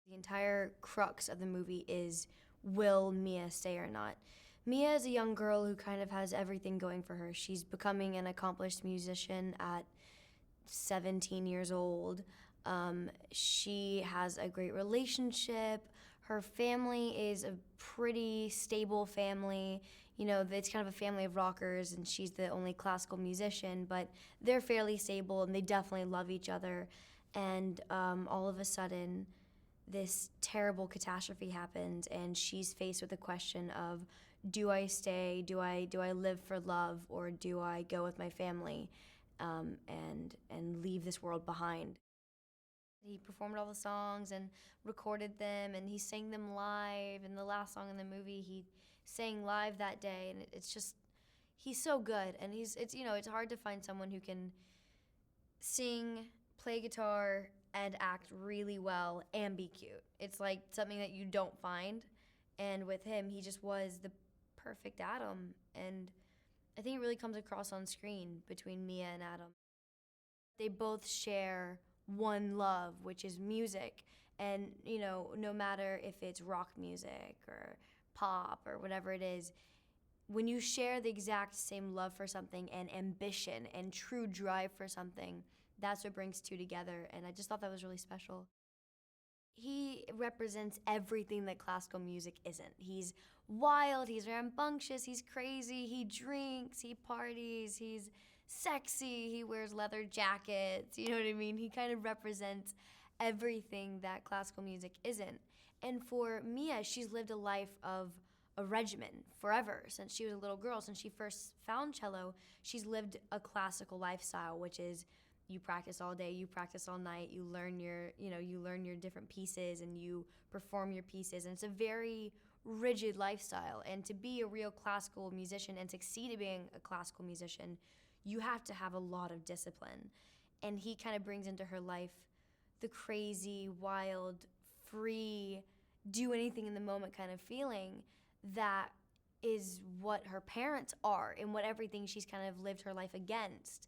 The entire crux of the movie is, will Mia stay or not? Mia is a young girl who kind of has everything going for her. She's becoming an accomplished musician at 17 years old. She has a great relationship. Her family is a pretty stable family. You know, it's kind of a family of rockers, and she's the only classical musician, but they're fairly stable and they definitely love each other. And all of a sudden, this terrible catastrophe happens, and she's faced with the question of, do I stay, do I live for love, or do I go with my family and leave this world behind? He performed all the songs and recorded them, and he sang them live, and the last song in the movie he sang live that day, and it's just, he's so good. And it's hard to find someone who can sing, play guitar, and act really well and be cute. It's like something that you don't find. And with him, he just was the perfect Adam. And I think it really comes across on screen between Mia and Adam. They both share one love, which is music. And, no matter if it's rock music or pop or whatever it is, when you share the exact same love for something and ambition and true drive for something, that's what brings two together, and I just thought that was really special. He represents everything that classical music isn't. He's wild, he's rambunctious, he's crazy, he drinks, he parties, he's sexy, he wears leather jackets, you know what I mean? He kind of represents everything that classical music isn't. And for Mia, she's lived a life of a regimen forever. Since she was a little girl, since she first found cello, she's lived a classical lifestyle, which is, you practice all day, you practice all night, you learn your different pieces, and you perform your pieces, and it's a very rigid lifestyle. And to be a real classical musician and succeed at being a classical musician, you have to have a lot of discipline. And he kind of brings into her life the crazy, wild, free, do anything in the moment kind of feeling that is what her parents are and what everything she's kind of lived her life against.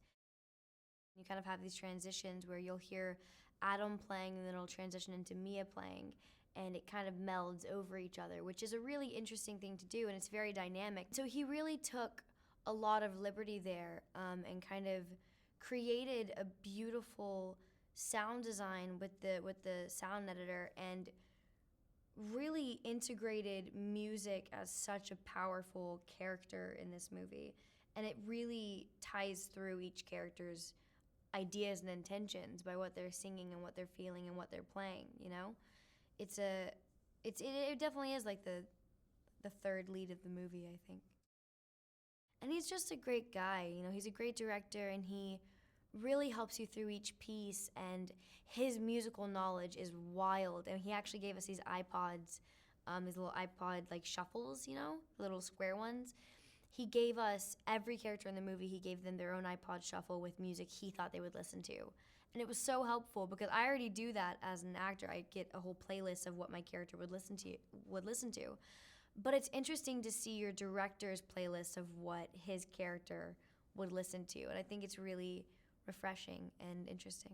You kind of have these transitions where you'll hear Adam playing and then it'll transition into Mia playing, and it kind of melds over each other, which is a really interesting thing to do, and it's very dynamic. So he really took a lot of liberty there and kind of created a beautiful sound design with the sound editor, and really integrated music as such a powerful character in this movie. And it really ties through each character's ideas and intentions by what they're singing and what they're feeling and what they're playing, It definitely is like the third lead of the movie, I think. And he's just a great guy, he's a great director, and he really helps you through each piece, and his musical knowledge is wild. And he actually gave us these iPods, these little iPod like shuffles, the little square ones. He gave us, every character in the movie, he gave them their own iPod shuffle with music he thought they would listen to. And it was so helpful because I already do that as an actor. I get a whole playlist of what my character would listen to. But it's interesting to see your director's playlist of what his character would listen to. And I think it's really refreshing and interesting.